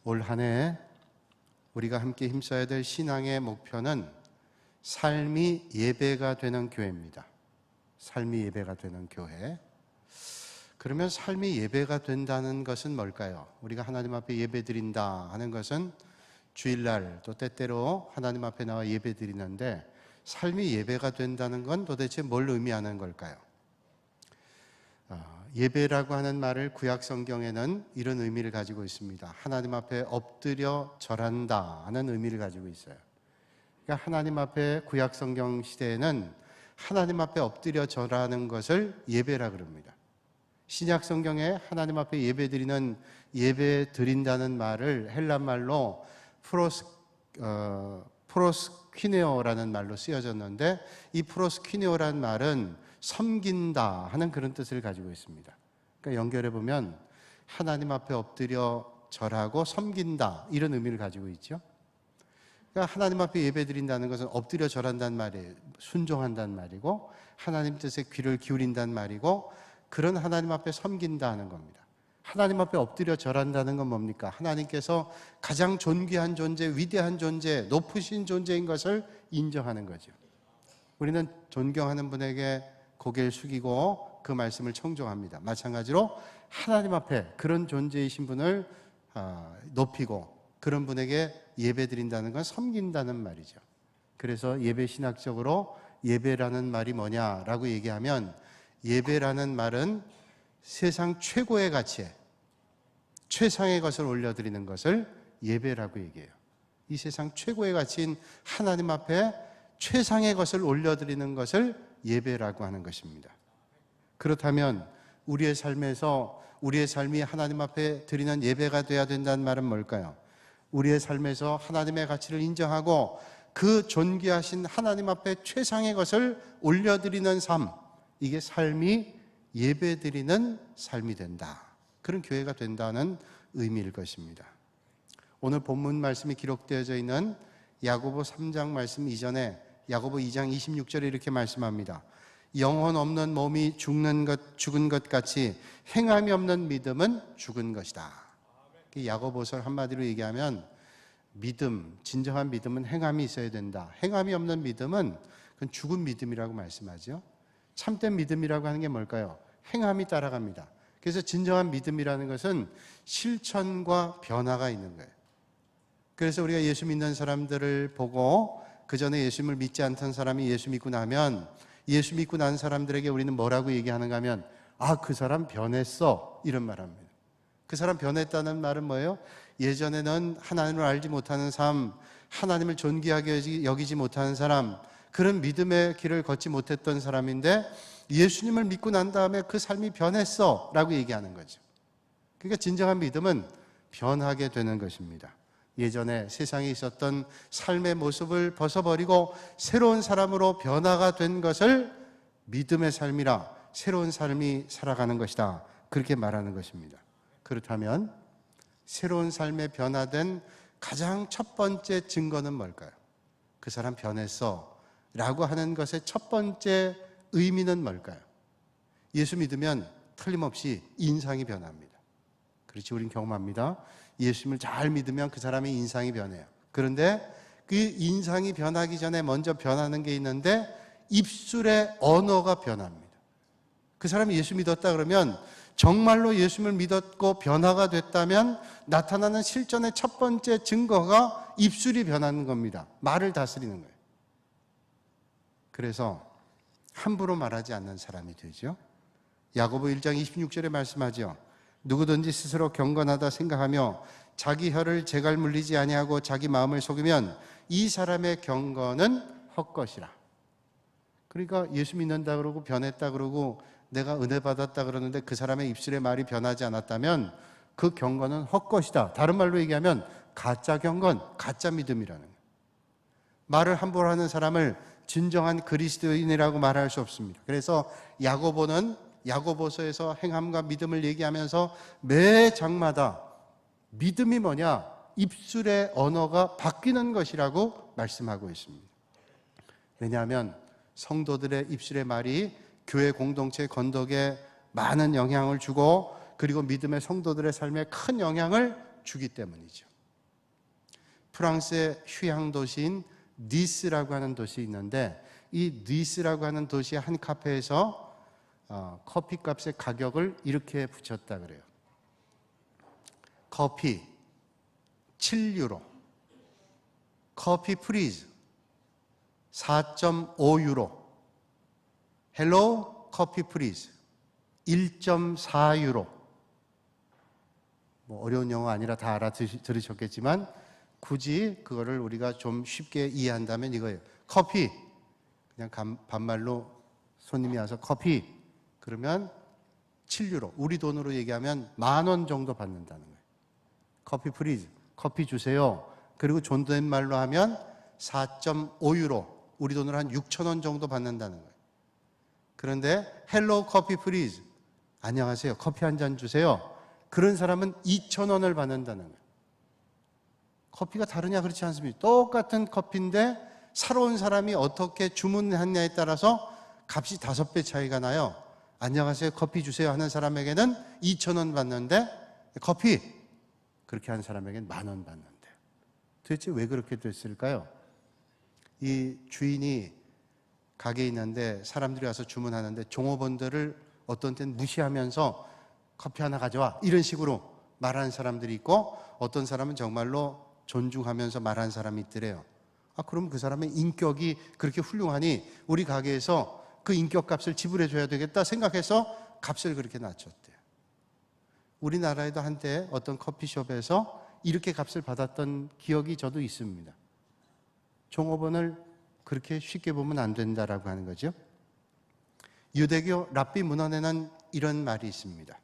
올 한 해 우리가 함께 힘써야 될 신앙의 목표는 삶이 예배가 되는 교회입니다. 삶이 예배가 되는 교회. 그러면 삶이 예배가 된다는 것은 뭘까요? 우리가 하나님 앞에 예배 드린다 하는 것은 주일날 또 때때로 하나님 앞에 나와 예배 드리는데, 삶이 예배가 된다는 건 도대체 뭘 의미하는 걸까요? 예배라고 하는 말을 구약 성경에는 이런 의미를 가지고 있습니다. 하나님 앞에 엎드려 절한다 하는 의미를 가지고 있어요. 그러니까 하나님 앞에 구약 성경 시대에는 하나님 앞에 엎드려 절하는 것을 예배라 그럽니다. 신약 성경에 하나님 앞에 예배 드린다는 말을 헬라 말로 프로스퀴네오라는 말로 쓰여졌는데, 이 프로스퀴네오라는 말은 섬긴다 하는 그런 뜻을 가지고 있습니다. 그러니까 연결해 보면 하나님 앞에 엎드려 절하고 섬긴다, 이런 의미를 가지고 있죠. 그러니까 하나님 앞에 예배 드린다는 것은 엎드려 절한다는 말이에요. 순종한다는 말이고, 하나님 뜻에 귀를 기울인다는 말이고, 그런 하나님 앞에 섬긴다는 겁니다. 하나님 앞에 엎드려 절한다는 건 뭡니까? 하나님께서 가장 존귀한 존재, 위대한 존재, 높으신 존재인 것을 인정하는 거죠. 우리는 존경하는 분에게 고개를 숙이고 그 말씀을 청종합니다. 마찬가지로 하나님 앞에 그런 존재이신 분을 높이고 그런 분에게 예배드린다는 건 섬긴다는 말이죠. 그래서 예배 신학적으로 예배라는 말이 뭐냐라고 얘기하면, 예배라는 말은 세상 최고의 가치에 최상의 것을 올려드리는 것을 예배라고 얘기해요. 이 세상 최고의 가치인 하나님 앞에 최상의 것을 올려드리는 것을 예배라고 하는 것입니다. 그렇다면 우리의 삶에서 우리의 삶이 하나님 앞에 드리는 예배가 되어야 된다는 말은 뭘까요? 우리의 삶에서 하나님의 가치를 인정하고 그 존귀하신 하나님 앞에 최상의 것을 올려드리는 삶, 이게 삶이 예배드리는 삶이 된다, 그런 교회가 된다는 의미일 것입니다. 오늘 본문 말씀이 기록되어져 있는 야고보 3장 말씀 이전에 야고보 2장 26절에 이렇게 말씀합니다. 영혼 없는 몸이 죽은 것 같이 행함이 없는 믿음은 죽은 것이다. 야고보서 한마디로 얘기하면 믿음, 진정한 믿음은 행함이 있어야 된다. 행함이 없는 믿음은 그건 죽은 믿음이라고 말씀하죠. 참된 믿음이라고 하는 게 뭘까요? 행함이 따라갑니다. 그래서 진정한 믿음이라는 것은 실천과 변화가 있는 거예요. 그래서 우리가 예수 믿는 사람들을 보고 그 전에 예수님을 믿지 않던 사람이 예수 믿고 나면, 예수 믿고 난 사람들에게 우리는 뭐라고 얘기하는가 하면, 그 사람 변했어, 이런 말합니다. 그 사람 변했다는 말은 뭐예요? 예전에는 하나님을 알지 못하는 삶, 하나님을 존귀하게 여기지 못하는 사람, 그런 믿음의 길을 걷지 못했던 사람인데 예수님을 믿고 난 다음에 그 삶이 변했어 라고 얘기하는 거죠. 그러니까 진정한 믿음은 변하게 되는 것입니다. 예전에 세상에 있었던 삶의 모습을 벗어버리고 새로운 사람으로 변화가 된 것을 믿음의 삶이라, 새로운 삶이 살아가는 것이다, 그렇게 말하는 것입니다. 그렇다면 새로운 삶에 변화된 가장 첫 번째 증거는 뭘까요? 그 사람 변했어 라고 하는 것의 첫 번째 의미는 뭘까요? 예수 믿으면 틀림없이 인상이 변합니다. 그렇지, 우린 경험합니다. 예수님을 잘 믿으면 그 사람의 인상이 변해요. 그런데 그 인상이 변하기 전에 먼저 변하는 게 있는데, 입술의 언어가 변합니다. 그 사람이 예수 믿었다 그러면, 정말로 예수님을 믿었고 변화가 됐다면 나타나는 실전의 첫 번째 증거가 입술이 변하는 겁니다. 말을 다스리는 거예요. 그래서 함부로 말하지 않는 사람이 되죠. 야고보 1장 26절에 말씀하죠. 누구든지 스스로 경건하다 생각하며 자기 혀를 재갈 물리지 아니하고 자기 마음을 속이면 이 사람의 경건은 헛것이라. 그러니까 예수 믿는다 그러고 변했다 그러고 내가 은혜 받았다 그러는데 그 사람의 입술의 말이 변하지 않았다면 그 경건은 헛것이다. 다른 말로 얘기하면 가짜 경건, 가짜 믿음이라는 거예요. 말을 함부로 하는 사람을 진정한 그리스도인이라고 말할 수 없습니다. 그래서 야고보서에서 행함과 믿음을 얘기하면서 매 장마다 믿음이 뭐냐? 입술의 언어가 바뀌는 것이라고 말씀하고 있습니다. 왜냐하면 성도들의 입술의 말이 교회 공동체 건덕에 많은 영향을 주고, 그리고 믿음의 성도들의 삶에 큰 영향을 주기 때문이죠. 프랑스의 휴양 도시인 니스라고 하는 도시 있는데, 이 니스라고 하는 도시의 한 카페에서 커피값의 가격을 이렇게 붙였다 그래요. 커피 7유로, 커피 프리즈 4.5유로, 헬로 커피 프리즈 1.4유로. 뭐 어려운 영어 아니라 다 알아들으셨겠지만 굳이 그거를 우리가 좀 쉽게 이해한다면 이거예요. 커피, 그냥 반말로 손님이 와서 커피 그러면 7유로, 우리 돈으로 얘기하면 10,000원 정도 받는다는 거예요. 커피 프리즈, 커피 주세요. 그리고 존댓말로 하면 4.5유로, 우리 돈으로 한 6,000원 정도 받는다는 거예요. 그런데 헬로 커피 프리즈, 안녕하세요, 커피 한 잔 주세요. 그런 사람은 2,000원을 받는다는 거예요. 커피가 다르냐? 그렇지 않습니다. 똑같은 커피인데 사러 온 사람이 어떻게 주문했냐에 따라서 값이 5배 차이가 나요. 안녕하세요, 커피 주세요 하는 사람에게는 2,000원 받는데, 커피 그렇게 하는 사람에게는 10,000원 받는데, 도대체 왜 그렇게 됐을까요? 이 주인이 가게에 있는데 사람들이 와서 주문하는데 종업원들을 어떤 때는 무시하면서 커피 하나 가져와 이런 식으로 말하는 사람들이 있고, 어떤 사람은 정말로 존중하면서 말하는 사람이 있더래요. 그럼 그 사람의 인격이 그렇게 훌륭하니 우리 가게에서 그 인격값을 지불해 줘야 되겠다 생각해서 값을 그렇게 낮췄대요. 우리나라에도 한때 어떤 커피숍에서 이렇게 값을 받았던 기억이 저도 있습니다. 종업원을 그렇게 쉽게 보면 안 된다라고 하는 거죠. 유대교 랍비 문헌에는 이런 말이 있습니다.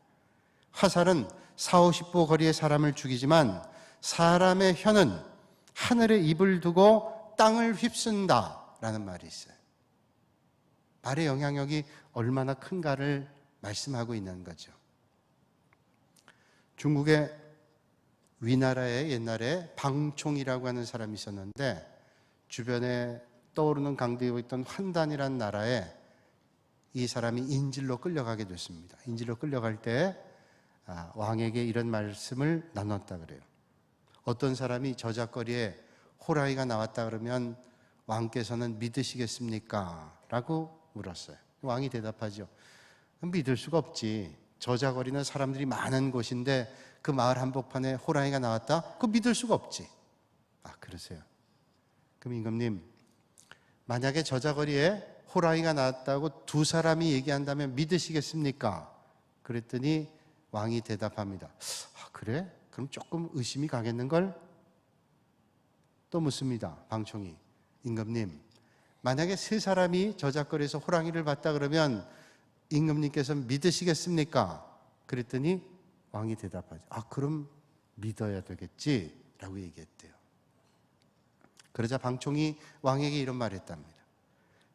화살은 40-50보 거리의 사람을 죽이지만 사람의 혀는 하늘에 입을 두고 땅을 휩쓴다 라는 말이 있어요. 말의 영향력이 얼마나 큰가를 말씀하고 있는 거죠. 중국의 위나라에 옛날에 방총이라고 하는 사람이 있었는데, 주변에 떠오르는 강대에 있던 환단이라는 나라에 이 사람이 인질로 끌려가게 됐습니다. 인질로 끌려갈 때 왕에게 이런 말씀을 나눴다 그래요. 어떤 사람이 저작거리에 호랑이가 나왔다 그러면 왕께서는 믿으시겠습니까? 라고 물었어요. 왕이 대답하죠. 믿을 수가 없지. 저작거리는 사람들이 많은 곳인데 그 마을 한복판에 호랑이가 나왔다? 그거 믿을 수가 없지. 그러세요. 그럼 임금님, 만약에 저작거리에 호랑이가 나왔다고 2사람이 얘기한다면 믿으시겠습니까? 그랬더니 왕이 대답합니다. 그래? 그럼 조금 의심이 가겠는걸? 또 묻습니다. 방총이. 임금님, 만약에 3사람이 저작거리에서 호랑이를 봤다 그러면 임금님께서 믿으시겠습니까? 그랬더니 왕이 대답하죠. 그럼 믿어야 되겠지 라고 얘기했대요. 그러자 방총이 왕에게 이런 말을 했답니다.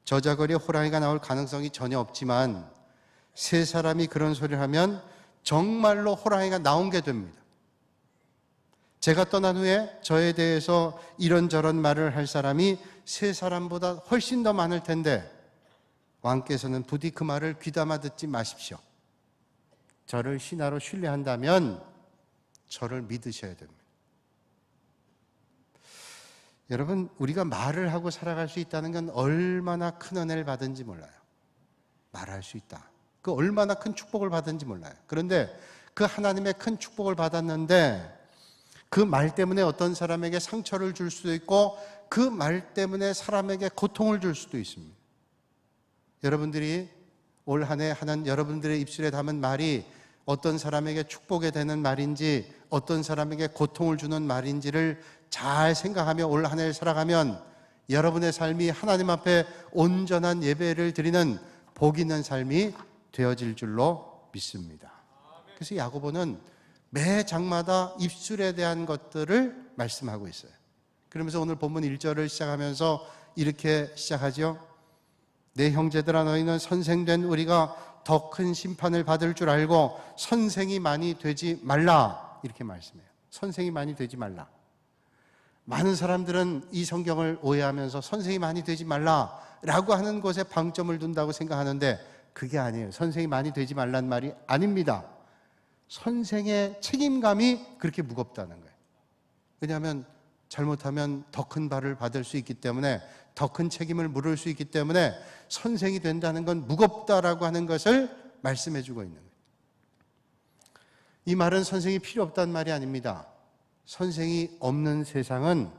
저작거리에 호랑이가 나올 가능성이 전혀 없지만 3사람이 그런 소리를 하면 정말로 호랑이가 나온 게 됩니다. 제가 떠난 후에 저에 대해서 이런저런 말을 할 사람이 3사람보다 훨씬 더 많을 텐데 왕께서는 부디 그 말을 귀담아 듣지 마십시오. 저를 신하로 신뢰한다면 저를 믿으셔야 됩니다. 여러분, 우리가 말을 하고 살아갈 수 있다는 건 얼마나 큰 은혜를 받은지 몰라요. 말할 수 있다. 그 얼마나 큰 축복을 받은지 몰라요. 그런데 그 하나님의 큰 축복을 받았는데 그 말 때문에 어떤 사람에게 상처를 줄 수도 있고 그 말 때문에 사람에게 고통을 줄 수도 있습니다. 여러분들이 올 한 해 하는 여러분들의 입술에 담은 말이 어떤 사람에게 축복이 되는 말인지 어떤 사람에게 고통을 주는 말인지를 잘 생각하며 올 한 해를 살아가면 여러분의 삶이 하나님 앞에 온전한 예배를 드리는 복 있는 삶이 되어질 줄로 믿습니다. 그래서 야고보는 매 장마다 입술에 대한 것들을 말씀하고 있어요. 그러면서 오늘 본문 1절을 시작하면서 이렇게 시작하죠. 내 형제들아, 너희는 선생된 우리가 더 큰 심판을 받을 줄 알고 선생이 많이 되지 말라. 이렇게 말씀해요. 선생이 많이 되지 말라. 많은 사람들은 이 성경을 오해하면서 선생이 많이 되지 말라라고 하는 것에 방점을 둔다고 생각하는데 그게 아니에요. 선생이 많이 되지 말란 말이 아닙니다. 선생의 책임감이 그렇게 무겁다는 거예요. 왜냐하면 잘못하면 더 큰 벌을 받을 수 있기 때문에, 더 큰 책임을 물을 수 있기 때문에 선생이 된다는 건 무겁다라고 하는 것을 말씀해 주고 있는 거예요. 이 말은 선생이 필요 없다는 말이 아닙니다. 선생이 없는 세상은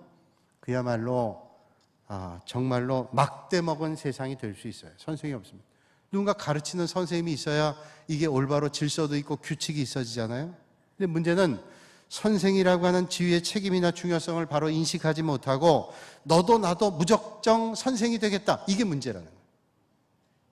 그야말로 정말로 막대 먹은 세상이 될 수 있어요. 선생이 없습니다. 누군가 가르치는 선생님이 있어야 이게 올바로 질서도 있고 규칙이 있어지잖아요. 근데 문제는 선생이라고 하는 지위의 책임이나 중요성을 바로 인식하지 못하고 너도 나도 무작정 선생이 되겠다, 이게 문제라는 거예요.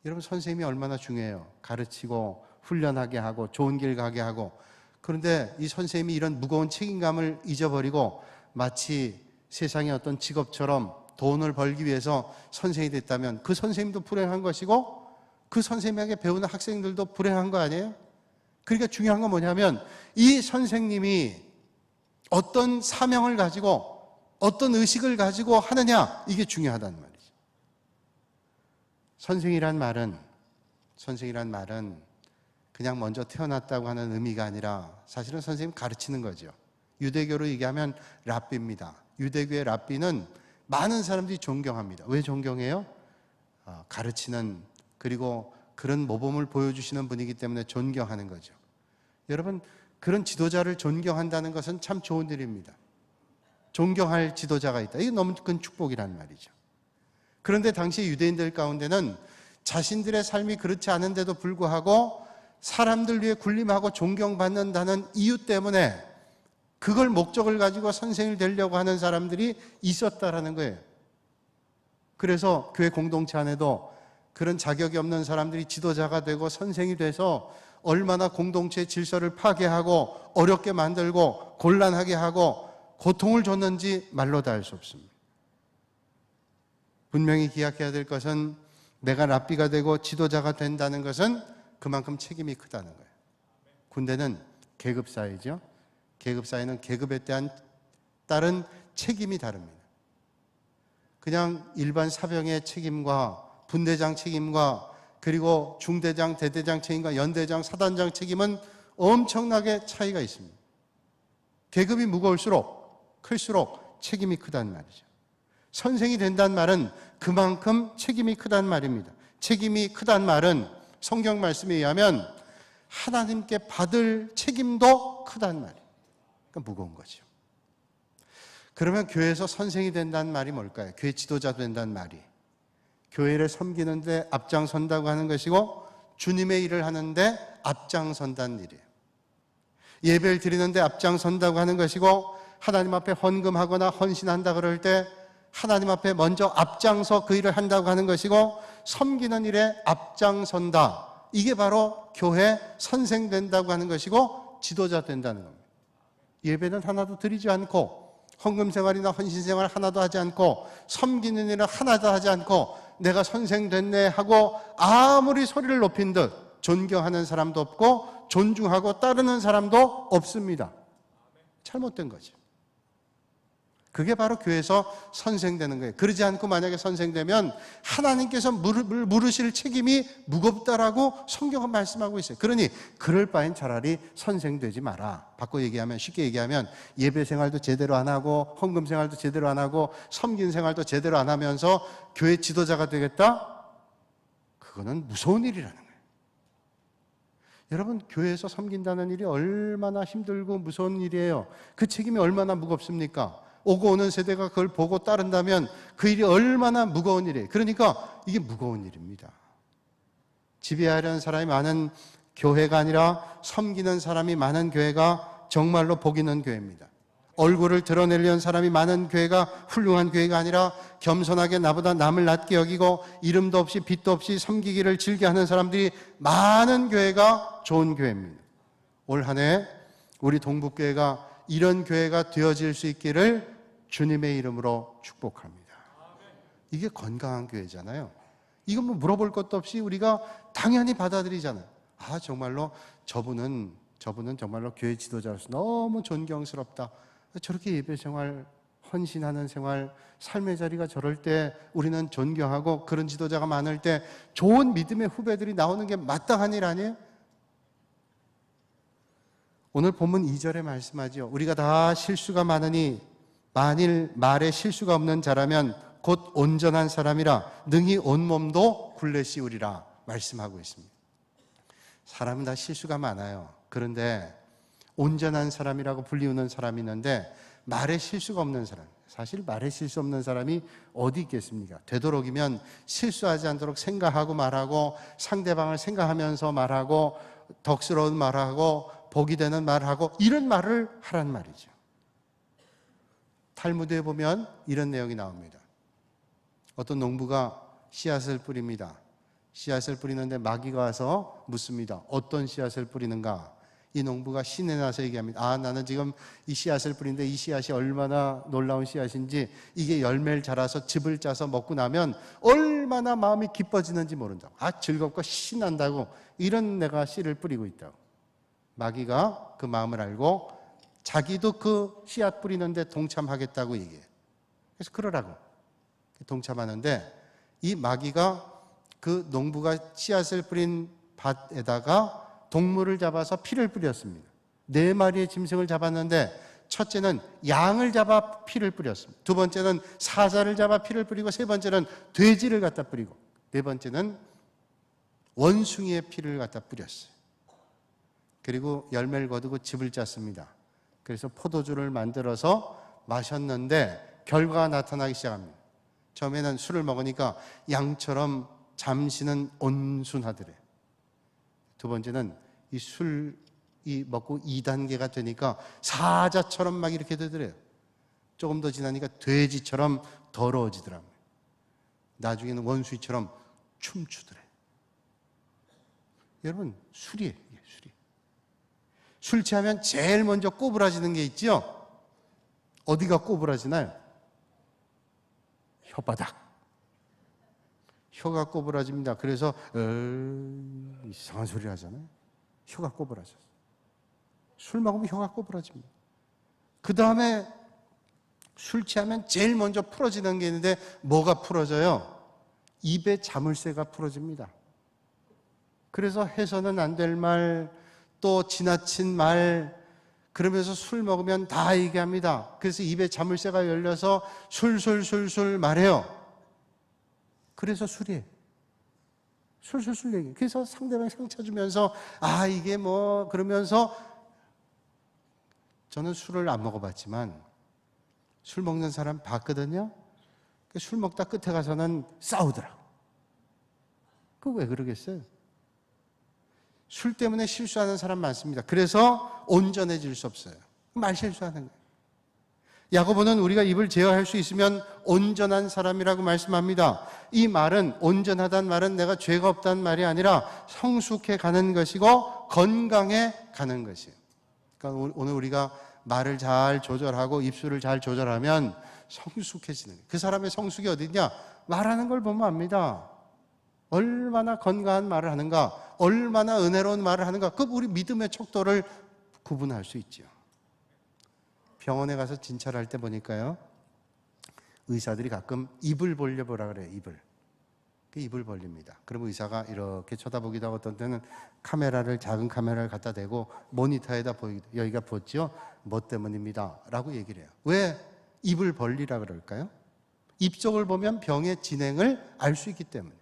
여러분, 선생님이 얼마나 중요해요. 가르치고 훈련하게 하고 좋은 길 가게 하고. 그런데 이 선생님이 이런 무거운 책임감을 잊어버리고 마치 세상의 어떤 직업처럼 돈을 벌기 위해서 선생이 됐다면 그 선생님도 불행한 것이고 그 선생님에게 배우는 학생들도 불행한 거 아니에요? 그러니까 중요한 건 뭐냐면 이 선생님이 어떤 사명을 가지고 어떤 의식을 가지고 하느냐, 이게 중요하다는 말이죠. 선생이란 말은 그냥 먼저 태어났다고 하는 의미가 아니라 사실은 선생님 가르치는 거죠. 유대교로 얘기하면 랍비입니다. 유대교의 랍비는 많은 사람들이 존경합니다. 왜 존경해요? 가르치는, 그리고 그런 모범을 보여주시는 분이기 때문에 존경하는 거죠. 여러분, 그런 지도자를 존경한다는 것은 참 좋은 일입니다. 존경할 지도자가 있다, 이게 너무 큰 축복이란 말이죠. 그런데 당시 유대인들 가운데는 자신들의 삶이 그렇지 않은데도 불구하고 사람들 위해 군림하고 존경받는다는 이유 때문에 그걸 목적을 가지고 선생이 되려고 하는 사람들이 있었다라는 거예요. 그래서 교회 공동체 안에도 그런 자격이 없는 사람들이 지도자가 되고 선생이 돼서 얼마나 공동체의 질서를 파괴하고 어렵게 만들고 곤란하게 하고 고통을 줬는지 말로 다 할 수 없습니다. 분명히 기억해야 될 것은 내가 랍비가 되고 지도자가 된다는 것은 그만큼 책임이 크다는 거예요. 군대는 계급사회죠. 계급사회는 계급에 따른 책임이 다릅니다. 그냥 일반 사병의 책임과 분대장 책임과 그리고 중대장, 대대장 책임과 연대장, 사단장 책임은 엄청나게 차이가 있습니다. 계급이 무거울수록 클수록 책임이 크다는 말이죠. 선생이 된다는 말은 그만큼 책임이 크다는 말입니다. 책임이 크다는 말은 성경 말씀에 의하면 하나님께 받을 책임도 크다는 말이에요. 그러니까 무거운 거죠. 그러면 교회에서 선생이 된다는 말이 뭘까요? 교회 지도자 된다는 말이 교회를 섬기는데 앞장선다고 하는 것이고 주님의 일을 하는데 앞장선다는 일이에요. 예배를 드리는데 앞장선다고 하는 것이고 하나님 앞에 헌금하거나 헌신한다 그럴 때 하나님 앞에 먼저 앞장서 그 일을 한다고 하는 것이고 섬기는 일에 앞장선다. 이게 바로 교회 선생 된다고 하는 것이고 지도자 된다는 겁니다. 예배는 하나도 드리지 않고 헌금 생활이나 헌신 생활 하나도 하지 않고 섬기는 일은 하나도 하지 않고 내가 선생 됐네 하고 아무리 소리를 높인 듯 존경하는 사람도 없고 존중하고 따르는 사람도 없습니다. 잘못된 거죠. 그게 바로 교회에서 선생되는 거예요. 그러지 않고 만약에 선생되면 하나님께서 물으실 책임이 무겁다라고 성경은 말씀하고 있어요. 그러니 그럴 바엔 차라리 선생되지 마라. 바꿔 얘기하면, 쉽게 얘기하면 예배 생활도 제대로 안 하고 헌금 생활도 제대로 안 하고 섬긴 생활도 제대로 안 하면서 교회 지도자가 되겠다? 그거는 무서운 일이라는 거예요. 여러분, 교회에서 섬긴다는 일이 얼마나 힘들고 무서운 일이에요. 그 책임이 얼마나 무겁습니까? 오고 오는 세대가 그걸 보고 따른다면 그 일이 얼마나 무거운 일이에요. 그러니까 이게 무거운 일입니다. 지배하려는 사람이 많은 교회가 아니라 섬기는 사람이 많은 교회가 정말로 복 있는 교회입니다. 얼굴을 드러내려는 사람이 많은 교회가 훌륭한 교회가 아니라 겸손하게 나보다 남을 낮게 여기고 이름도 없이 빚도 없이 섬기기를 즐겨하는 사람들이 많은 교회가 좋은 교회입니다. 올 한 해 우리 동북교회가 이런 교회가 되어질 수 있기를 주님의 이름으로 축복합니다. 이게 건강한 교회잖아요. 이건 뭐 물어볼 것도 없이 우리가 당연히 받아들이잖아요. 정말로 저분은 정말로 교회 지도자로서 너무 존경스럽다. 저렇게 예배 생활, 헌신하는 생활, 삶의 자리가 저럴 때 우리는 존경하고 그런 지도자가 많을 때 좋은 믿음의 후배들이 나오는 게 마땅한 일 아니에요? 오늘 본문 2절에 말씀하죠. 우리가 다 실수가 많으니 만일 말에 실수가 없는 자라면 곧 온전한 사람이라 능히 온몸도 굴레 씌우리라 말씀하고 있습니다. 사람은 다 실수가 많아요. 그런데 온전한 사람이라고 불리우는 사람이 있는데 말에 실수가 없는 사람, 사실 말에 실수 없는 사람이 어디 있겠습니까? 되도록이면 실수하지 않도록 생각하고 말하고 상대방을 생각하면서 말하고 덕스러운 말하고 복이 되는 말하고 이런 말을 하란 말이죠. 탈무드에 보면 이런 내용이 나옵니다. 어떤 농부가 씨앗을 뿌립니다. 씨앗을 뿌리는데 마귀가 와서 묻습니다. 어떤 씨앗을 뿌리는가? 이 농부가 신에 나서 얘기합니다. 나는 지금 이 씨앗을 뿌리는데 이 씨앗이 얼마나 놀라운 씨앗인지, 이게 열매를 자라서 즙을 짜서 먹고 나면 얼마나 마음이 기뻐지는지 모른다고. 즐겁고 신난다고. 이런 내가 씨를 뿌리고 있다고. 마귀가 그 마음을 알고 자기도 그 씨앗 뿌리는데 동참하겠다고 얘기해요. 그래서 그러라고 동참하는데, 이 마귀가 그 농부가 씨앗을 뿌린 밭에다가 동물을 잡아서 피를 뿌렸습니다. 4마리의 짐승을 잡았는데, 첫째는 양을 잡아 피를 뿌렸습니다. 두 번째는 사자를 잡아 피를 뿌리고, 세 번째는 돼지를 갖다 뿌리고, 네 번째는 원숭이의 피를 갖다 뿌렸어요. 그리고 열매를 거두고 즙을 짰습니다. 그래서 포도주를 만들어서 마셨는데 결과가 나타나기 시작합니다. 처음에는 술을 먹으니까 양처럼 잠시는 온순하더래. 두 번째는 이 술이 먹고 2단계가 되니까 사자처럼 막 이렇게 되더래요. 조금 더 지나니까 돼지처럼 더러워지더라고요. 나중에는 원수이처럼 춤추더래. 여러분, 술이에요. 이게 술이. 술 취하면 제일 먼저 꼬부라지는 게 있죠? 어디가 꼬부라지나요? 혓바닥. 혀가 꼬부라집니다. 그래서 이상한 소리를 하잖아요. 혀가 꼬부라져서. 술 먹으면 혀가 꼬부라집니다. 그 다음에 술 취하면 제일 먼저 풀어지는 게 있는데, 뭐가 풀어져요? 입에 자물쇠가 풀어집니다. 그래서 해서는 안 될 말, 또 지나친 말, 그러면서 술 먹으면 다 얘기합니다. 그래서 입에 자물쇠가 열려서 술술술술 말해요. 그래서 술이에요. 술술술 얘기. 그래서 상대방이 상처 주면서 이게 뭐 그러면서, 저는 술을 안 먹어봤지만 술 먹는 사람 봤거든요. 술 먹다 끝에 가서는 싸우더라고. 그거 왜 그러겠어요? 술 때문에 실수하는 사람 많습니다. 그래서 온전해질 수 없어요. 말 실수하는 거예요. 야고보는 우리가 입을 제어할 수 있으면 온전한 사람이라고 말씀합니다. 이 말은, 온전하다는 말은 내가 죄가 없다는 말이 아니라 성숙해 가는 것이고 건강해 가는 것이에요. 그러니까 오늘 우리가 말을 잘 조절하고 입술을 잘 조절하면 성숙해지는 거예요. 그 사람의 성숙이 어디냐? 말하는 걸 보면 압니다. 얼마나 건강한 말을 하는가, 얼마나 은혜로운 말을 하는가, 그 우리 믿음의 척도를 구분할 수 있죠. 병원에 가서 진찰할 때 보니까요, 의사들이 가끔 입을 벌려보라 그래요. 입을 벌립니다. 그러면 의사가 이렇게 쳐다보기도 하고, 어떤 때는 작은 카메라를 갖다 대고 모니터에다 보이기도, 여기가 보죠? 뭐 때문입니다 라고 얘기를 해요. 왜 입을 벌리라 그럴까요? 입 쪽을 보면 병의 진행을 알 수 있기 때문에.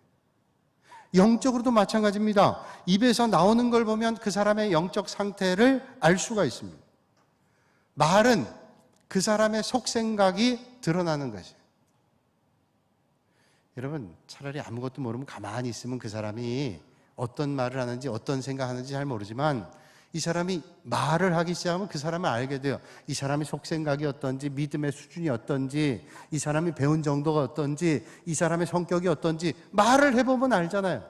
영적으로도 마찬가지입니다. 입에서 나오는 걸 보면 그 사람의 영적 상태를 알 수가 있습니다. 말은 그 사람의 속생각이 드러나는 것이에요. 여러분, 차라리 아무것도 모르면 가만히 있으면 그 사람이 어떤 말을 하는지 어떤 생각하는지 잘 모르지만, 이 사람이 말을 하기 시작하면 그 사람을 알게 돼요. 이 사람이 속생각이 어떤지, 믿음의 수준이 어떤지, 이 사람이 배운 정도가 어떤지, 이 사람의 성격이 어떤지 말을 해보면 알잖아요.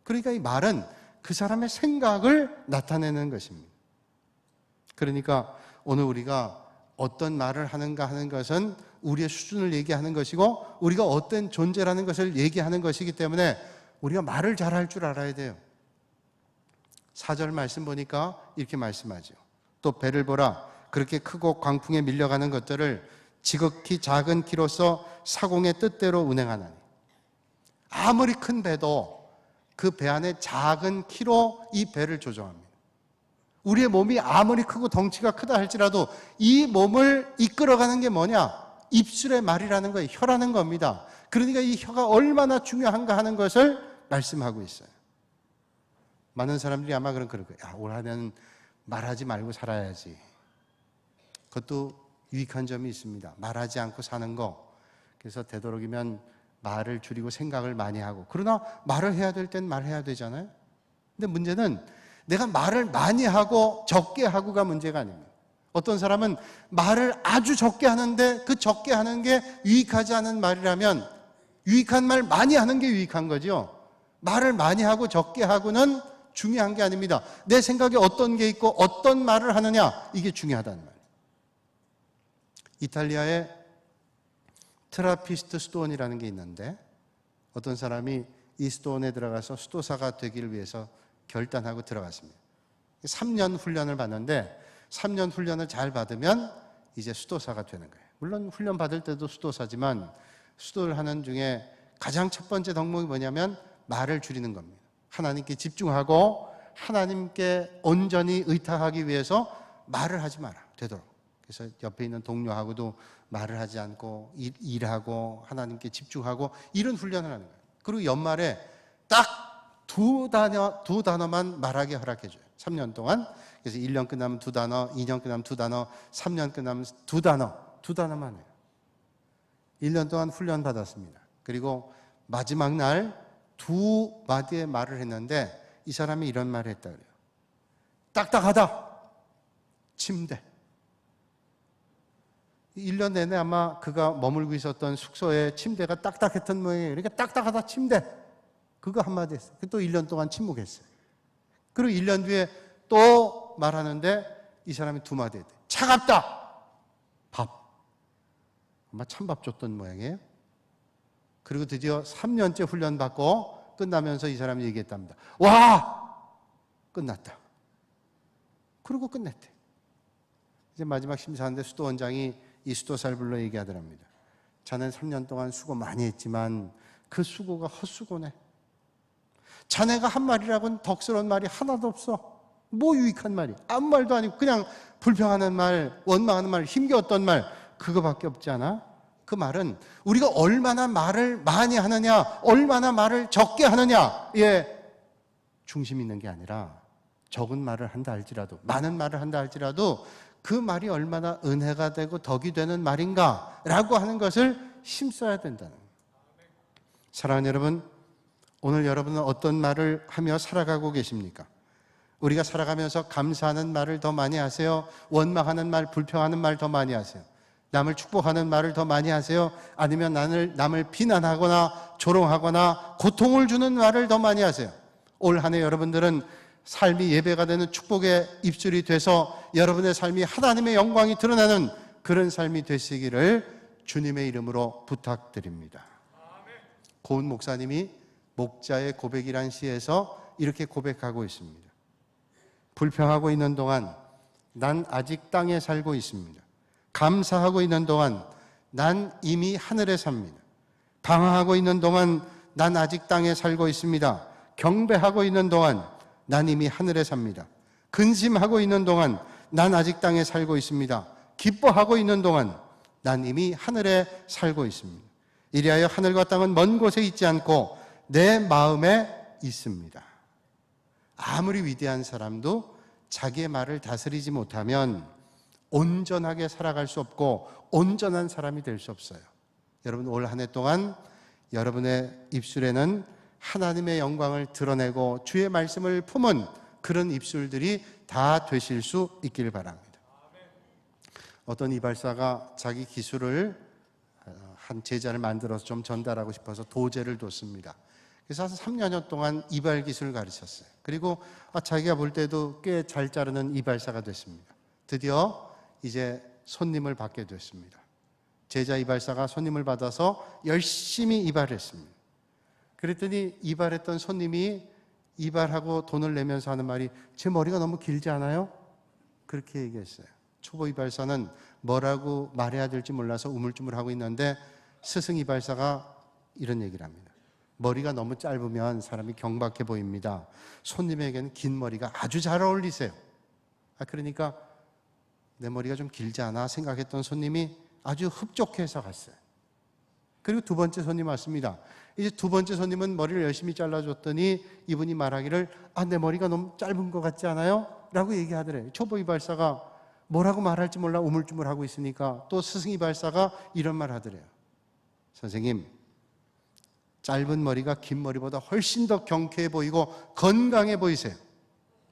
그러니까 이 말은 그 사람의 생각을 나타내는 것입니다. 그러니까 오늘 우리가 어떤 말을 하는가 하는 것은 우리의 수준을 얘기하는 것이고, 우리가 어떤 존재라는 것을 얘기하는 것이기 때문에 우리가 말을 잘할 줄 알아야 돼요. 4절 말씀 보니까 이렇게 말씀하죠. 또 배를 보라. 그렇게 크고 광풍에 밀려가는 것들을 지극히 작은 키로서 사공의 뜻대로 운행하나니. 아무리 큰 배도 그 배 안에 작은 키로 이 배를 조종합니다. 우리의 몸이 아무리 크고 덩치가 크다 할지라도 이 몸을 이끌어가는 게 뭐냐? 입술의 말이라는 거예요. 혀라는 겁니다. 그러니까 이 혀가 얼마나 중요한가 하는 것을 말씀하고 있어요. 많은 사람들이 아마 그럴 거예요. 야, 올 한해는 말하지 말고 살아야지. 그것도 유익한 점이 있습니다. 말하지 않고 사는 거. 그래서 되도록이면 말을 줄이고 생각을 많이 하고. 그러나 말을 해야 될 땐 말해야 되잖아요. 근데 문제는 내가 말을 많이 하고 적게 하고가 문제가 아닙니다. 어떤 사람은 말을 아주 적게 하는데 그 적게 하는 게 유익하지 않은 말이라면 유익한 말 많이 하는 게 유익한 거죠. 말을 많이 하고 적게 하고는 중요한 게 아닙니다. 내 생각에 어떤 게 있고 어떤 말을 하느냐, 이게 중요하다는 말이에요. 이탈리아에 트라피스트 수도원이라는 게 있는데 어떤 사람이 이 수도원에 들어가서 수도사가 되기를 위해서 결단하고 들어갔습니다. 3년 훈련을 받는데 3년 훈련을 잘 받으면 이제 수도사가 되는 거예요. 물론 훈련 받을 때도 수도사지만 수도를 하는 중에 가장 첫 번째 덕목이 뭐냐면 말을 줄이는 겁니다. 하나님께 집중하고 하나님께 온전히 의탁하기 위해서 말을 하지 마라, 되도록. 그래서 옆에 있는 동료하고도 말을 하지 않고 일하고 하나님께 집중하고 이런 훈련을 하는 거예요. 그리고 연말에 딱 두 단어만 말하게 허락해줘요. 3년 동안. 그래서 1년 끝나면 2단어, 2년 끝나면 2단어, 3년 끝나면 2단어만 해요. 1년 동안 훈련 받았습니다. 그리고 마지막 날 2마디의 말을 했는데 이 사람이 이런 말을 했다 그래요. 딱딱하다. 침대. 1년 내내 아마 그가 머물고 있었던 숙소의 침대가 딱딱했던 모양이에요. 그러니까 딱딱하다 침대. 그거 한마디 했어요. 또 1년 동안 침묵했어요. 그리고 1년 뒤에 또 말하는데 이 사람이 2마디 했대요. 차갑다. 밥. 아마 찬밥 줬던 모양이에요. 그리고 드디어 3년째 훈련 받고 끝나면서 이 사람이 얘기했답니다. 와! 끝났다. 그리고 끝냈대. 이제 마지막 심사하는데 수도원장이 이 수도사를 불러 얘기하더랍니다. 자네는 3년 동안 수고 많이 했지만 그 수고가 헛수고네. 자네가 한 말이라고는 덕스러운 말이 하나도 없어. 뭐 유익한 말이? 아무 말도 아니고 그냥 불평하는 말, 원망하는 말, 힘겨웠던 말, 그거밖에 없지 않아? 그 말은 우리가 얼마나 말을 많이 하느냐, 얼마나 말을 적게 하느냐에 중심이 있는 게 아니라 적은 말을 한다 할지라도, 많은 말을 한다 할지라도 그 말이 얼마나 은혜가 되고 덕이 되는 말인가라고 하는 것을 힘써야 된다는 거예요. 사랑하는 여러분, 오늘 여러분은 어떤 말을 하며 살아가고 계십니까? 우리가 살아가면서 감사하는 말을 더 많이 하세요? 원망하는 말, 불평하는 말 더 많이 하세요? 남을 축복하는 말을 더 많이 하세요? 아니면 남을 비난하거나 조롱하거나 고통을 주는 말을 더 많이 하세요? 올 한 해 여러분들은 삶이 예배가 되는 축복의 입술이 돼서 여러분의 삶이 하나님의 영광이 드러나는 그런 삶이 되시기를 주님의 이름으로 부탁드립니다. 고은 목사님이 목자의 고백이란 시에서 이렇게 고백하고 있습니다. 불평하고 있는 동안 난 아직 땅에 살고 있습니다. 감사하고 있는 동안 난 이미 하늘에 삽니다. 방황하고 있는 동안 난 아직 땅에 살고 있습니다. 경배하고 있는 동안 난 이미 하늘에 삽니다. 근심하고 있는 동안 난 아직 땅에 살고 있습니다. 기뻐하고 있는 동안 난 이미 하늘에 살고 있습니다. 이리하여 하늘과 땅은 먼 곳에 있지 않고 내 마음에 있습니다. 아무리 위대한 사람도 자기의 말을 다스리지 못하면 온전하게 살아갈 수 없고 온전한 사람이 될 수 없어요. 여러분 올 한 해 동안 여러분의 입술에는 하나님의 영광을 드러내고 주의 말씀을 품은 그런 입술들이 다 되실 수 있기를 바랍니다. 어떤 이발사가 자기 기술을 한 제자를 만들어서 좀 전달하고 싶어서 도제를 뒀습니다. 그래서 3년 동안 이발 기술을 가르쳤어요. 그리고 자기가 볼 때도 꽤 잘 자르는 이발사가 됐습니다. 드디어 이제 손님을 받게 됐습니다. 제자 이발사가 손님을 받아서 열심히 이발했습니다. 그랬더니 이발했던 손님이 이발하고 돈을 내면서 하는 말이 제 머리가 너무 길지 않아요? 그렇게 얘기했어요. 초보 이발사는 뭐라고 말해야 될지 몰라서 우물쭈물하고 있는데 스승 이발사가 이런 얘기를 합니다. 머리가 너무 짧으면 사람이 경박해 보입니다. 손님에게는 긴 머리가 아주 잘 어울리세요. 그러니까 내 머리가 좀 길지 않아 생각했던 손님이 아주 흡족해서 갔어요. 그리고 두 번째 손님 왔습니다. 이제 두 번째 손님은 머리를 열심히 잘라줬더니 이분이 말하기를 내 머리가 너무 짧은 것 같지 않아요? 라고 얘기하더래요. 초보 이발사가 뭐라고 말할지 몰라 우물쭈물하고 있으니까 또 스승 이발사가 이런 말 하더래요. 선생님, 짧은 머리가 긴 머리보다 훨씬 더 경쾌해 보이고 건강해 보이세요.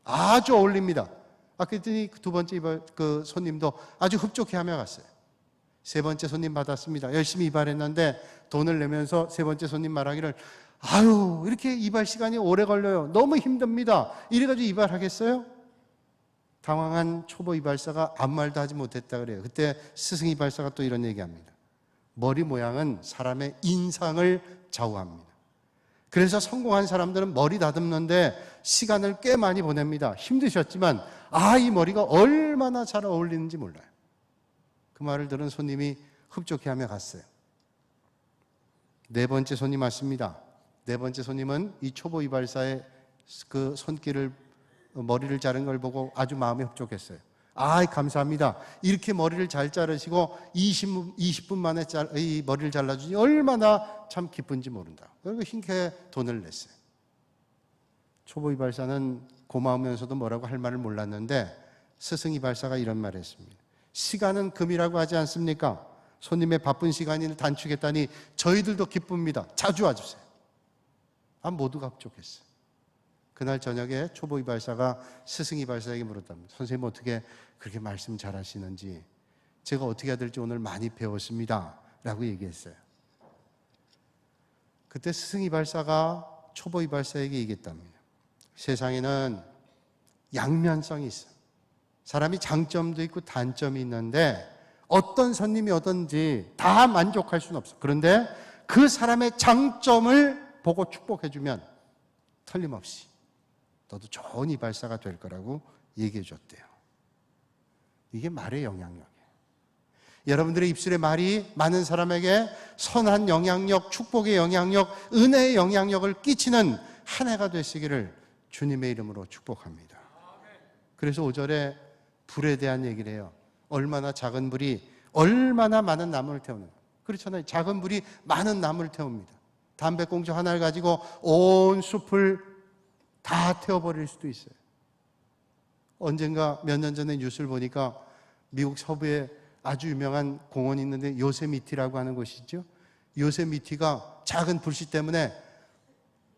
아주 어울립니다. 그랬더니 두 번째 그 손님도 아주 흡족해하며 갔어요. 세 번째 손님 받았습니다. 열심히 이발했는데 돈을 내면서 세 번째 손님 말하기를 이렇게 이발 시간이 오래 걸려요. 너무 힘듭니다. 이래가지고 이발하겠어요? 당황한 초보 이발사가 아무 말도 하지 못했다 그래요. 그때 스승 이발사가 또 이런 얘기합니다. 머리 모양은 사람의 인상을 좌우합니다. 그래서 성공한 사람들은 머리 다듬는데 시간을 꽤 많이 보냅니다. 힘드셨지만 이 머리가 얼마나 잘 어울리는지 몰라요. 그 말을 들은 손님이 흡족해하며 갔어요. 네 번째 손님 왔습니다. 네 번째 손님은 이 초보 이발사의 그 손길을 머리를 자른 걸 보고 아주 마음이 흡족했어요. 감사합니다. 이렇게 머리를 잘 자르시고 20분 만에 이 머리를 잘라주니 얼마나 참 기쁜지 모른다. 그리고 hin쾌히 돈을 냈어요. 초보 이발사는 고마우면서도 뭐라고 할 말을 몰랐는데 스승 이발사가 이런 말을 했습니다. 시간은 금이라고 하지 않습니까? 손님의 바쁜 시간을 단축했다니 저희들도 기쁩니다. 자주 와주세요. 모두가 흡족했어요. 그날 저녁에 초보 이발사가 스승 이발사에게 물었답니다. 선생님 어떻게 그렇게 말씀 잘하시는지 제가 어떻게 해야 될지 오늘 많이 배웠습니다. 라고 얘기했어요. 그때 스승 이발사가 초보 이발사에게 얘기했답니다. 세상에는 양면성이 있어. 사람이 장점도 있고 단점이 있는데 어떤 손님이 오든지 다 만족할 수는 없어. 그런데 그 사람의 장점을 보고 축복해주면 틀림없이 너도 좋은 이발사가 될 거라고 얘기해 줬대요. 이게 말의 영향력이에요. 여러분들의 입술의 말이 많은 사람에게 선한 영향력, 축복의 영향력, 은혜의 영향력을 끼치는 한 해가 되시기를 주님의 이름으로 축복합니다. 그래서 5절에 불에 대한 얘기를 해요. 얼마나 작은 불이 얼마나 많은 나무를 태우는가. 그렇잖아요. 작은 불이 많은 나무를 태웁니다. 담배꽁초 하나를 가지고 온 숲을 다 태워버릴 수도 있어요. 언젠가 몇 년 전에 뉴스를 보니까 미국 서부에 아주 유명한 공원이 있는데 요세미티라고 하는 곳이죠. 요세미티가 작은 불씨 때문에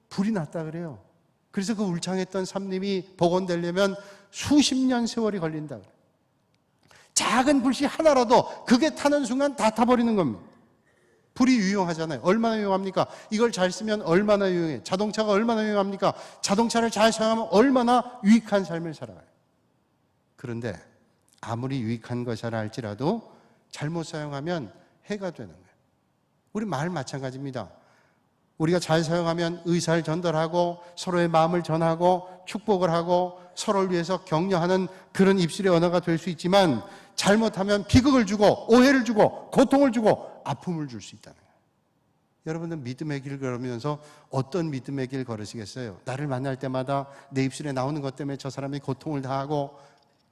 불이 났다 그래요. 그래서 그 울창했던 산림이 복원되려면 수십 년 세월이 걸린다 그래요. 작은 불씨 하나라도 그게 타는 순간 다 타버리는 겁니다. 불이 유용하잖아요. 얼마나 유용합니까? 이걸 잘 쓰면 얼마나 유용해. 자동차가 얼마나 유용합니까? 자동차를 잘 사용하면 얼마나 유익한 삶을 살아가요. 그런데 아무리 유익한 것이라 할지라도 잘못 사용하면 해가 되는 거예요. 우리 말 마찬가지입니다. 우리가 잘 사용하면 의사를 전달하고 서로의 마음을 전하고 축복을 하고 서로를 위해서 격려하는 그런 입술의 언어가 될 수 있지만 잘못하면 비극을 주고 오해를 주고 고통을 주고 아픔을 줄 수 있다는 거예요. 여러분은 믿음의 길 걸으면서 어떤 믿음의 길 걸으시겠어요? 나를 만날 때마다 내 입술에 나오는 것 때문에 저 사람이 고통을 당하고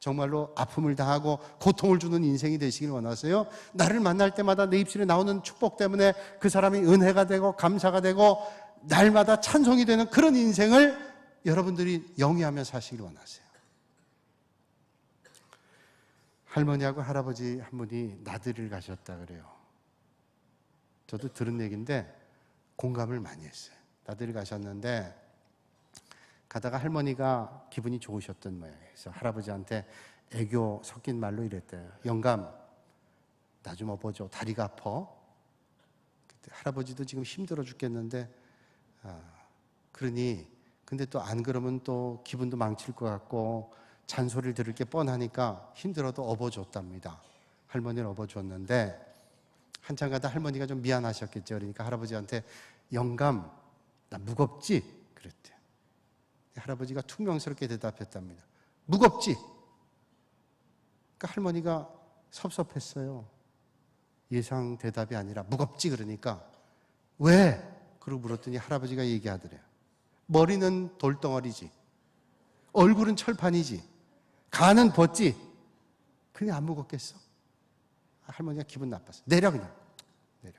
정말로 아픔을 당하고 고통을 주는 인생이 되시길 원하세요? 나를 만날 때마다 내 입술에 나오는 축복 때문에 그 사람이 은혜가 되고 감사가 되고 날마다 찬송이 되는 그런 인생을 여러분들이 영위하며 사시길 원하세요? 할머니하고 할아버지 한 분이 나들이를 가셨다 그래요. 저도 들은 얘기인데 공감을 많이 했어요. 나들이 가셨는데 가다가 할머니가 기분이 좋으셨던 모양이에요. 그래서 할아버지한테 애교 섞인 말로 이랬대요. 영감, 나 좀 업어줘. 다리가 아파. 그때 할아버지도 지금 힘들어 죽겠는데 그러니 근데 또 안 그러면 또 기분도 망칠 것 같고 잔소리를 들을 게 뻔하니까 힘들어도 업어줬답니다. 할머니를 업어줬는데 한참 가다 할머니가 좀 미안하셨겠죠. 그러니까 할아버지한테 영감, 나 무겁지? 그랬대요. 할아버지가 퉁명스럽게 대답했답니다. 무겁지? 그러니까 할머니가 섭섭했어요. 예상 대답이 아니라 무겁지 그러니까 왜? 그러고 물었더니 할아버지가 얘기하더래요. 머리는 돌덩어리지 얼굴은 철판이지 간은 벗지. 그냥 안 무겁겠어? 할머니가 기분 나빴어. 내려 그냥. 내려.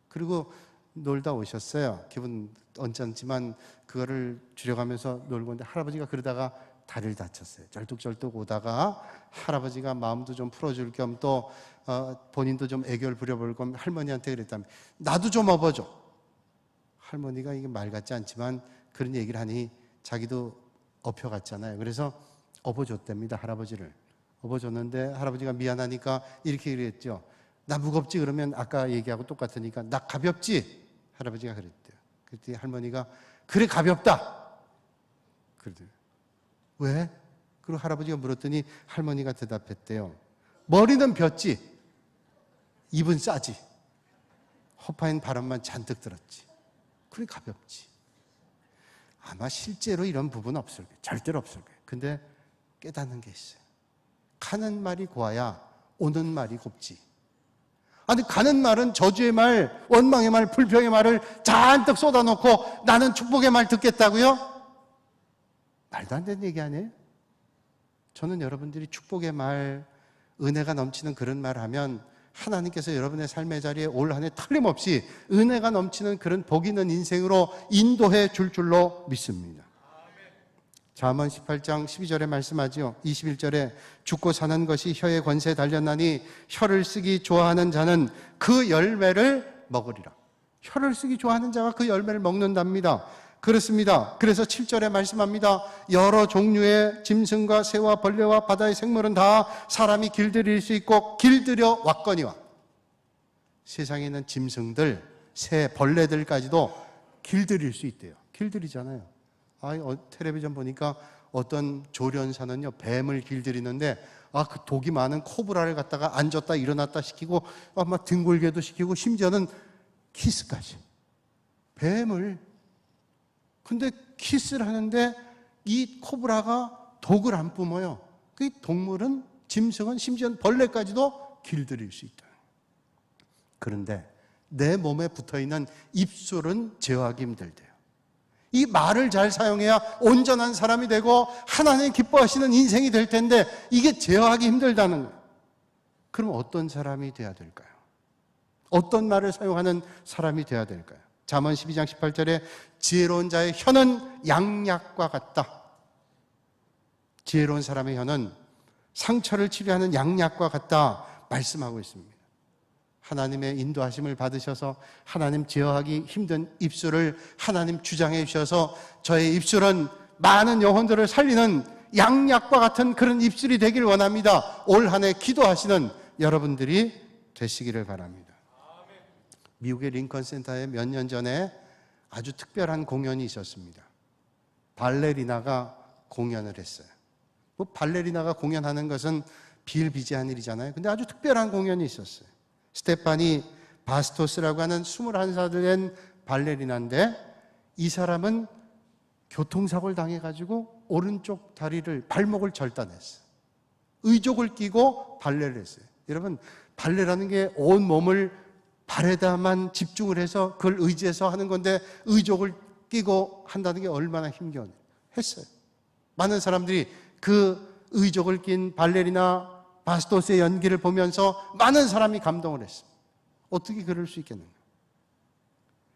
그리고 놀다 오셨어요. 기분 언짢지만 그거를 줄여가면서 놀고 있는데 할아버지가 그러다가 다리를 다쳤어요. 절뚝절뚝 오다가 할아버지가 마음도 좀 풀어줄 겸 또 본인도 좀 애교를 부려볼 겸 할머니한테 그랬다면 나도 좀 업어줘. 할머니가 이게 말 같지 않지만 그런 얘기를 하니 자기도 업혀갔잖아요. 그래서 업어줬답니다. 할아버지를. 업어줬는데 할아버지가 미안하니까 이렇게 그랬죠. 나 무겁지? 그러면 아까 얘기하고 똑같으니까 나 가볍지? 할아버지가 그랬대요. 그랬더니 할머니가 그래 가볍다. 그러더래요. 왜? 그리고 할아버지가 물었더니 할머니가 대답했대요. 머리는 폈지, 입은 싸지, 허파인 바람만 잔뜩 들었지. 그래 가볍지. 아마 실제로 이런 부분은 없을 거예요. 절대로 없을 거예요. 근데 깨닫는 게 있어요. 가는 말이 고와야 오는 말이 곱지. 아니 가는 말은 저주의 말, 원망의 말, 불평의 말을 잔뜩 쏟아놓고 나는 축복의 말 듣겠다고요? 말도 안 되는 얘기 아니에요? 저는 여러분들이 축복의 말, 은혜가 넘치는 그런 말 하면 하나님께서 여러분의 삶의 자리에 올 한 해 틀림없이 은혜가 넘치는 그런 복 있는 인생으로 인도해 줄 줄로 믿습니다. 잠언 18장 12절에 말씀하죠. 21절에 죽고 사는 것이 혀의 권세에 달렸나니 혀를 쓰기 좋아하는 자는 그 열매를 먹으리라. 혀를 쓰기 좋아하는 자가 그 열매를 먹는답니다. 그렇습니다. 그래서 7절에 말씀합니다. 여러 종류의 짐승과 새와 벌레와 바다의 생물은 다 사람이 길들일 수 있고 길들여 왔거니와. 세상에 있는 짐승들, 새, 벌레들까지도 길들일 수 있대요. 길들이잖아요. 텔레비전 보니까 어떤 조련사는요, 뱀을 길들이는데, 그 독이 많은 코브라를 갖다가 앉았다 일어났다 시키고, 막 뒹굴게도 시키고, 심지어는 키스까지. 뱀을. 근데 키스를 하는데 이 코브라가 독을 안 뿜어요. 그 동물은, 짐승은, 심지어 벌레까지도 길들일 수 있다. 그런데 내 몸에 붙어있는 입술은 제어하기 힘들대요. 이 말을 잘 사용해야 온전한 사람이 되고 하나님 기뻐하시는 인생이 될 텐데 이게 제어하기 힘들다는 거예요. 그럼 어떤 사람이 돼야 될까요? 어떤 말을 사용하는 사람이 돼야 될까요? 잠언 12장 18절에 지혜로운 자의 혀는 양약과 같다. 지혜로운 사람의 혀는 상처를 치료하는 양약과 같다 말씀하고 있습니다. 하나님의 인도하심을 받으셔서 하나님 제어하기 힘든 입술을 하나님 주장해 주셔서 저의 입술은 많은 영혼들을 살리는 양약과 같은 그런 입술이 되길 원합니다. 올 한 해 기도하시는 여러분들이 되시기를 바랍니다. 미국의 링컨 센터에 몇 년 전에 아주 특별한 공연이 있었습니다. 발레리나가 공연을 했어요. 발레리나가 공연하는 것은 비일비재한 일이잖아요. 근데 아주 특별한 공연이 있었어요. 스테파니 바스토스라고 하는 21살 된 발레리나인데 이 사람은 교통사고를 당해가지고 오른쪽 다리를, 발목을 절단했어요. 의족을 끼고 발레를 했어요. 여러분, 발레라는 게 온 몸을 발에다만 집중을 해서 그걸 의지해서 하는 건데 의족을 끼고 한다는 게 얼마나 힘겨워요. 했어요. 많은 사람들이 그 의족을 낀 발레리나 바스토스의 연기를 보면서 많은 사람이 감동을 했어요. 어떻게 그럴 수 있겠는가?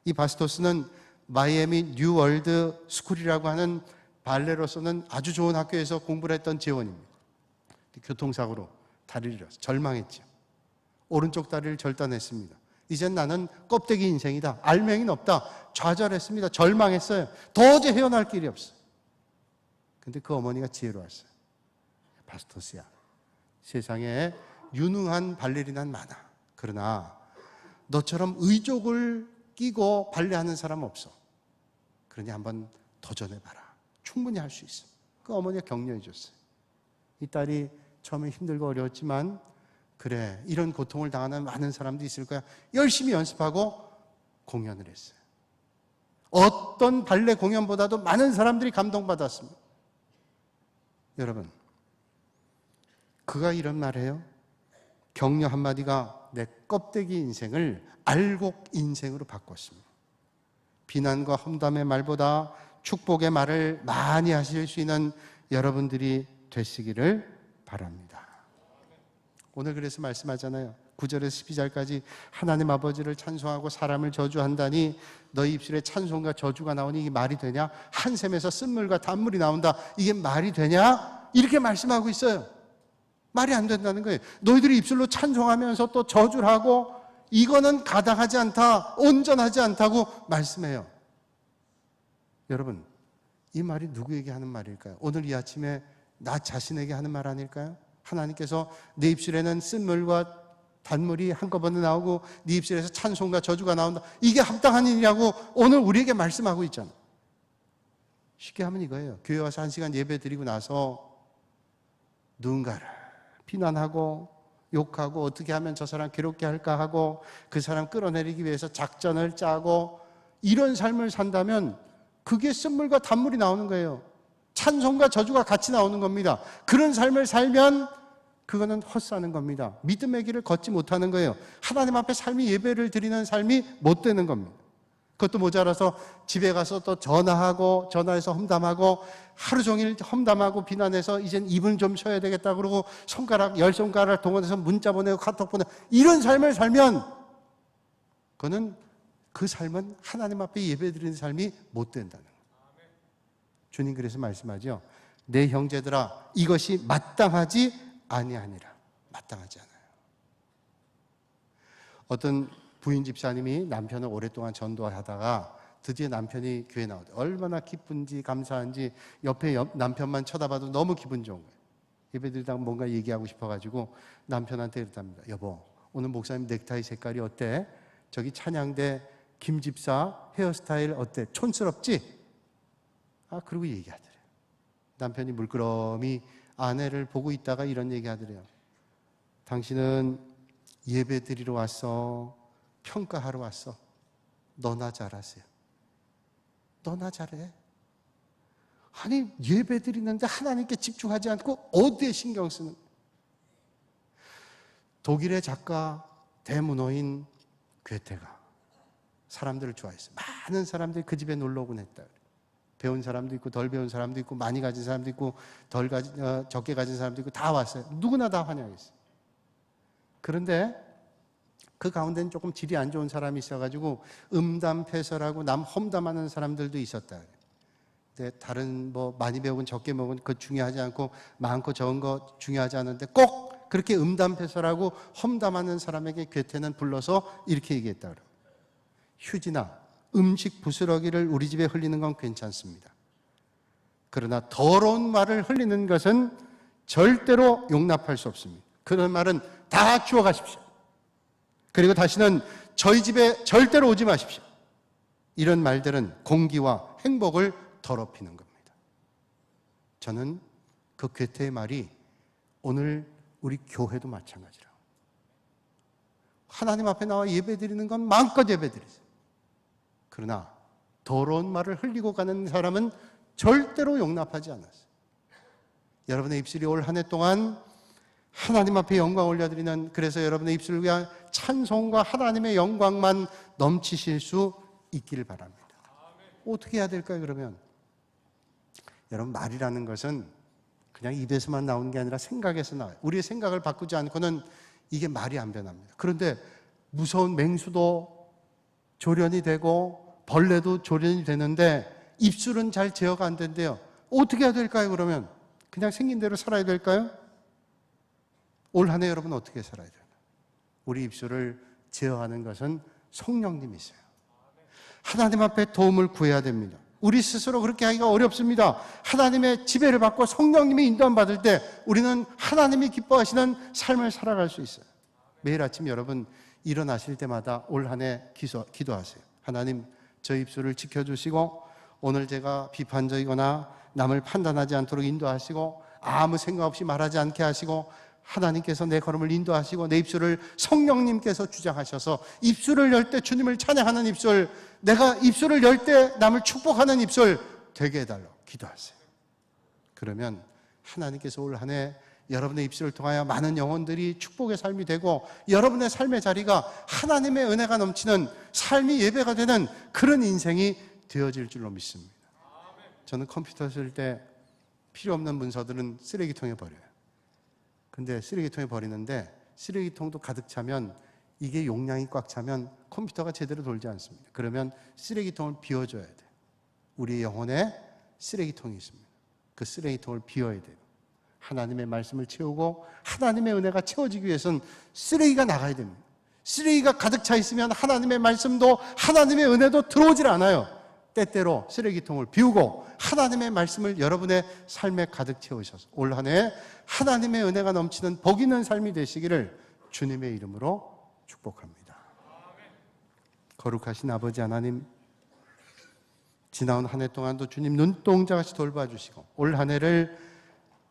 이 바스토스는 마이애미 뉴월드 스쿨이라고 하는 발레로서는 아주 좋은 학교에서 공부를 했던 재원입니다. 교통사고로 다리를 잃어서 절망했죠. 오른쪽 다리를 절단했습니다. 이젠 나는 껍데기 인생이다. 알맹이는 없다. 좌절했습니다. 절망했어요. 도저히 헤어날 길이 없어요. 근데 그 어머니가 지혜로웠어요. 바스토스야, 세상에 유능한 발레리나는 많아. 그러나 너처럼 의족을 끼고 발레하는 사람은 없어. 그러니 한번 도전해봐라. 충분히 할 수 있어. 그 어머니가 격려해 줬어요. 이 딸이 처음에 힘들고 어려웠지만 그래, 이런 고통을 당하는 많은 사람도 있을 거야. 열심히 연습하고 공연을 했어요. 어떤 발레 공연보다도 많은 사람들이 감동받았습니다. 여러분, 그가 이런 말해요. 격려 한마디가 내 껍데기 인생을 알곡 인생으로 바꿨습니다. 비난과 험담의 말보다 축복의 말을 많이 하실 수 있는 여러분들이 되시기를 바랍니다. 오늘 그래서 말씀하잖아요. 9절에서 12절까지 하나님 아버지를 찬송하고 사람을 저주한다니 너희 입술에 찬송과 저주가 나오니 이게 말이 되냐? 한 샘에서 쓴물과 단물이 나온다. 이게 말이 되냐? 이렇게 말씀하고 있어요. 말이 안 된다는 거예요. 너희들이 입술로 찬송하면서 또 저주를 하고 이거는 가당하지 않다, 온전하지 않다고 말씀해요. 여러분, 이 말이 누구에게 하는 말일까요? 오늘 이 아침에 나 자신에게 하는 말 아닐까요? 하나님께서 내 입술에는 쓴물과 단물이 한꺼번에 나오고 네 입술에서 찬송과 저주가 나온다. 이게 합당한 일이라고 오늘 우리에게 말씀하고 있잖아요. 쉽게 하면 이거예요. 교회 와서 1시간 예배 드리고 나서 누군가를 비난하고 욕하고 어떻게 하면 저 사람 괴롭게 할까 하고 그 사람 끌어내리기 위해서 작전을 짜고 이런 삶을 산다면 그게 쓴물과 단물이 나오는 거예요. 찬송과 저주가 같이 나오는 겁니다. 그런 삶을 살면 그거는 헛사는 겁니다. 믿음의 길을 걷지 못하는 거예요. 하나님 앞에 삶이 예배를 드리는 삶이 못 되는 겁니다. 그것도 모자라서 집에 가서 또 전화해서 험담하고 하루 종일 험담하고 비난해서 이젠 입을 좀 쉬어야 되겠다 그러고 열 손가락 동원해서 문자 보내고 카톡 보내고 이런 삶을 살면 그거는 그 삶은 하나님 앞에 예배 드리는 삶이 못 된다는 거예요. 주님 그래서 말씀하죠. 내 형제들아 이것이 마땅하지 아니하니라. 마땅하지 않아요. 어떤 부인 집사님이 남편을 오랫동안 전도하다가 드디어 남편이 교회에 나오대. 얼마나 기쁜지 감사한지 옆에 남편만 쳐다봐도 너무 기분 좋은 거예요. 예배드리다가 뭔가 얘기하고 싶어가지고 남편한테 이랬답니다. 여보, 오늘 목사님 넥타이 색깔이 어때? 저기 찬양대 김 집사 헤어스타일 어때? 촌스럽지? 그리고 얘기하더래요. 남편이 물끄러미 아내를 보고 있다가 이런 얘기 하더래요. 당신은 예배 드리러 왔어? 평가하러 왔어? 너나 잘하세요. 너나 잘해. 아니 예배 드리는데 하나님께 집중하지 않고 어디에 신경 쓰는 거예요? 독일의 작가 대문호인 괴테가 사람들을 좋아했어요. 많은 사람들이 그 집에 놀러 오곤 했다. 배운 사람도 있고 덜 배운 사람도 있고 많이 가진 사람도 있고 적게 가진 사람도 있고 다 왔어요. 누구나 다 환영했어요. 그런데 그 가운데는 조금 질이 안 좋은 사람이 있어가지고 음담패설하고 남 험담하는 사람들도 있었다. 근데 다른 많이 배우건 적게 배우건 그거 중요하지 않고 많고 적은 거 중요하지 않은데 꼭 그렇게 음담패설하고 험담하는 사람에게 괴테는 불러서 이렇게 얘기했다. 휴지나 음식 부스러기를 우리 집에 흘리는 건 괜찮습니다. 그러나 더러운 말을 흘리는 것은 절대로 용납할 수 없습니다. 그런 말은 다 주워가십시오. 그리고 다시는 저희 집에 절대로 오지 마십시오. 이런 말들은 공기와 행복을 더럽히는 겁니다. 저는 그 괴테의 말이 오늘 우리 교회도 마찬가지라고. 하나님 앞에 나와 예배드리는 건 마음껏 예배드리세요. 그러나 더러운 말을 흘리고 가는 사람은 절대로 용납하지 않았어요. 여러분의 입술이 올 한 해 동안 하나님 앞에 영광 올려드리는, 그래서 여러분의 입술을 위한 찬송과 하나님의 영광만 넘치실 수 있기를 바랍니다. 어떻게 해야 될까요, 그러면? 여러분, 말이라는 것은 그냥 입에서만 나오는 게 아니라 생각에서 나와요. 우리의 생각을 바꾸지 않고는 이게 말이 안 변합니다. 그런데 무서운 맹수도 조련이 되고 벌레도 조련이 되는데 입술은 잘 제어가 안 된대요. 어떻게 해야 될까요, 그러면? 그냥 생긴 대로 살아야 될까요? 올 한 해 여러분 어떻게 살아야 되나? 우리 입술을 제어하는 것은 성령님이세요. 하나님 앞에 도움을 구해야 됩니다. 우리 스스로 그렇게 하기가 어렵습니다. 하나님의 지배를 받고 성령님의 인도함 받을 때 우리는 하나님이 기뻐하시는 삶을 살아갈 수 있어요. 매일 아침 여러분 일어나실 때마다 올 한 해 기도하세요. 하나님, 저 입술을 지켜주시고 오늘 제가 비판적이거나 남을 판단하지 않도록 인도하시고 아무 생각 없이 말하지 않게 하시고 하나님께서 내 걸음을 인도하시고 내 입술을 성령님께서 주장하셔서 입술을 열 때 주님을 찬양하는 입술, 내가 입술을 열 때 남을 축복하는 입술 되게 해달라고 기도하세요. 그러면 하나님께서 올 한 해 여러분의 입술을 통하여 많은 영혼들이 축복의 삶이 되고 여러분의 삶의 자리가 하나님의 은혜가 넘치는 삶이 예배가 되는 그런 인생이 되어질 줄로 믿습니다. 저는 컴퓨터 쓸 때 필요 없는 문서들은 쓰레기통에 버려요. 근데 쓰레기통에 버리는데 쓰레기통도 가득 차면 이게 용량이 꽉 차면 컴퓨터가 제대로 돌지 않습니다. 그러면 쓰레기통을 비워줘야 돼요. 우리 영혼에 쓰레기통이 있습니다. 그 쓰레기통을 비워야 돼요. 하나님의 말씀을 채우고 하나님의 은혜가 채워지기 위해서는 쓰레기가 나가야 됩니다. 쓰레기가 가득 차 있으면 하나님의 말씀도 하나님의 은혜도 들어오질 않아요. 때때로 쓰레기통을 비우고 하나님의 말씀을 여러분의 삶에 가득 채우셔서 올 한 해 하나님의 은혜가 넘치는 복 있는 삶이 되시기를 주님의 이름으로 축복합니다. 거룩하신 아버지 하나님, 지나온 한 해 동안도 주님 눈동자같이 돌봐주시고 올 한 해를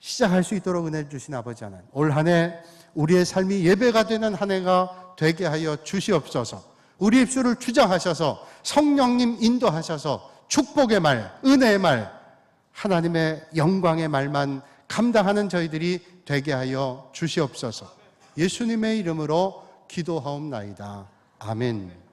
시작할 수 있도록 은혜 주신 아버지 하나님, 올 한 해 우리의 삶이 예배가 되는 한 해가 되게 하여 주시옵소서. 우리 입술을 주장하셔서 성령님 인도하셔서 축복의 말, 은혜의 말, 하나님의 영광의 말만 감당하는 저희들이 되게 하여 주시옵소서. 예수님의 이름으로 기도하옵나이다. 아멘.